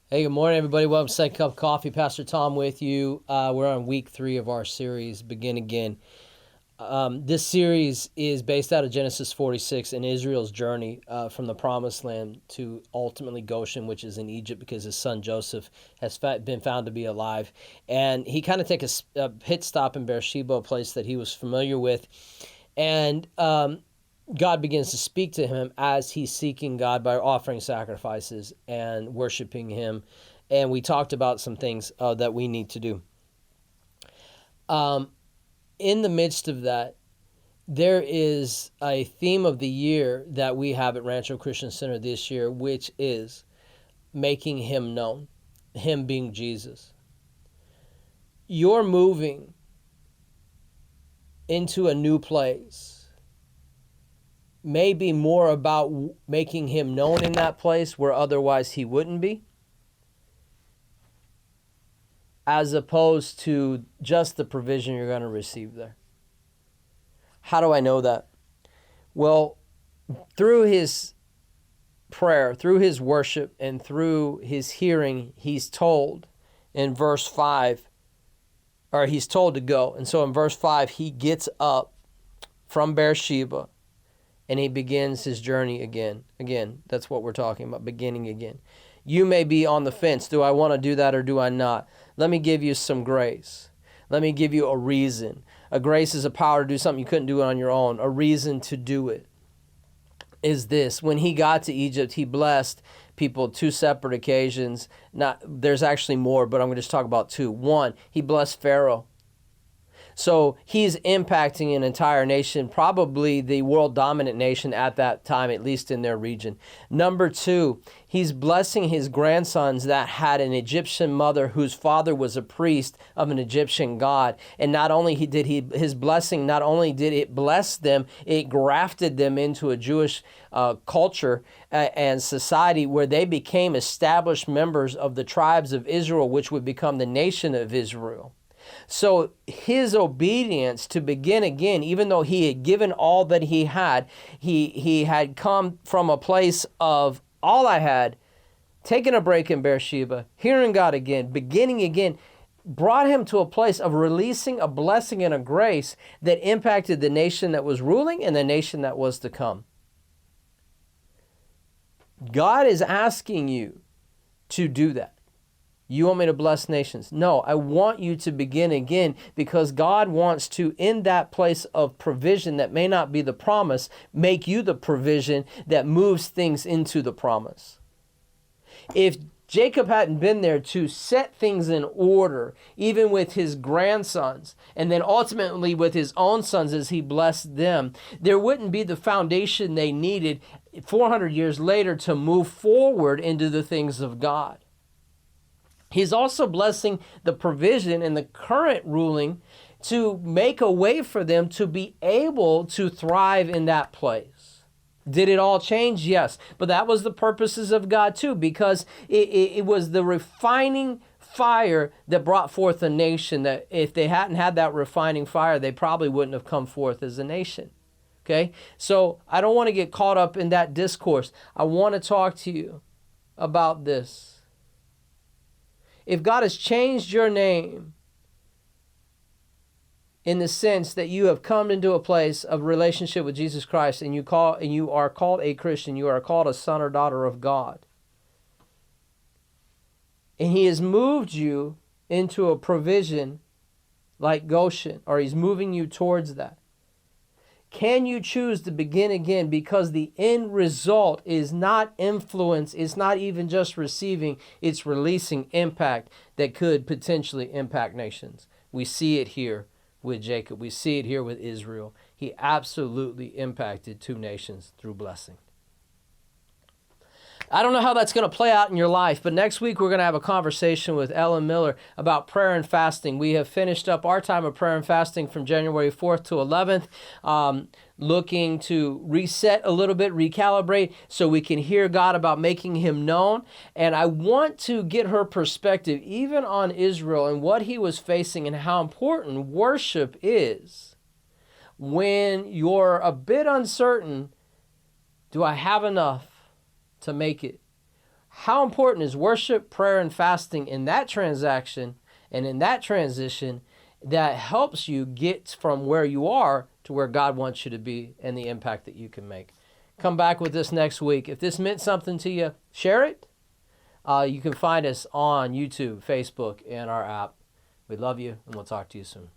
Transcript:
Hey, good morning, everybody. Welcome to Second Cup of Coffee. Pastor Tom with you. We're on week 3 of our series, Begin Again. This series is based out of Genesis 46 and Israel's journey from the Promised Land to ultimately Goshen, which is in Egypt, because his son Joseph has been found to be alive. And he kind of takes a pit stop in Beersheba, a place that he was familiar with. And God begins to speak to him as he's seeking God by offering sacrifices and worshiping him. And we talked about some things that we need to do. In the midst of that, there is a theme of the year that we have at Rancho Christian Center this year, which is making him known, him being Jesus. You're moving into a new place. Maybe more about making him known in that place where otherwise he wouldn't be, as opposed to just the provision you're going to receive there. How do I know that? Well, through his prayer, through his worship, and through his hearing, he's told in verse 5, or he's told to go. And so in verse 5, he gets up from Beersheba, and he begins his journey again. Again, that's what we're talking about, beginning again. You may be on the fence. Do I want to do that or do I not? Let me give you some grace. Let me give you a reason. A grace is a power to do something you couldn't do on your own. A reason to do it is this. When he got to Egypt, he blessed people 2 separate occasions. There's actually more, but I'm going to just talk about 2. 1, he blessed Pharaoh. So he's impacting an entire nation, probably the world dominant nation at that time, at least in their region. Number 2, he's blessing his grandsons that had an Egyptian mother whose father was a priest of an Egyptian god. And not only did his blessing, not only did it bless them, it grafted them into a Jewish culture and society where they became established members of the tribes of Israel, which would become the nation of Israel. So his obedience to begin again, even though he had given all that he had come from a place of all I had, taking a break in Beersheba, hearing God again, beginning again, brought him to a place of releasing a blessing and a grace that impacted the nation that was ruling and the nation that was to come. God is asking you to do that. You want me to bless nations? No, I want you to begin again because God wants to, in that place of provision that may not be the promise, make you the provision that moves things into the promise. If Jacob hadn't been there to set things in order, even with his grandsons, and then ultimately with his own sons as he blessed them, there wouldn't be the foundation they needed 400 years later to move forward into the things of God. He's also blessing the provision and the current ruling to make a way for them to be able to thrive in that place. Did it all change? Yes. But that was the purposes of God too, because it was the refining fire that brought forth a nation that if they hadn't had that refining fire, they probably wouldn't have come forth as a nation. Okay? So I don't want to get caught up in that discourse. I want to talk to you about this. If God has changed your name in the sense that you have come into a place of relationship with Jesus Christ and you are called a Christian, you are called a son or daughter of God, and he has moved you into a provision like Goshen, or he's moving you towards that, can you choose to begin again? Because the end result is not influence, it's not even just receiving, it's releasing impact that could potentially impact nations. We see it here with Jacob. We see it here with Israel. He absolutely impacted 2 nations through blessing. I don't know how that's going to play out in your life, but next week we're going to have a conversation with Ellen Miller about prayer and fasting. We have finished up our time of prayer and fasting from January 4th to 11th, looking to reset a little bit, recalibrate, so we can hear God about making him known. And I want to get her perspective, even on Israel and what he was facing and how important worship is. when you're a bit uncertain, do I have enough to make it? How important is worship, prayer, and fasting in that transaction and in that transition that helps you get from where you are to where God wants you to be and the impact that you can make? Come back with this next week. If this meant something to you, share it. You can find us on YouTube, Facebook, and our app. We love you, and we'll talk to you soon.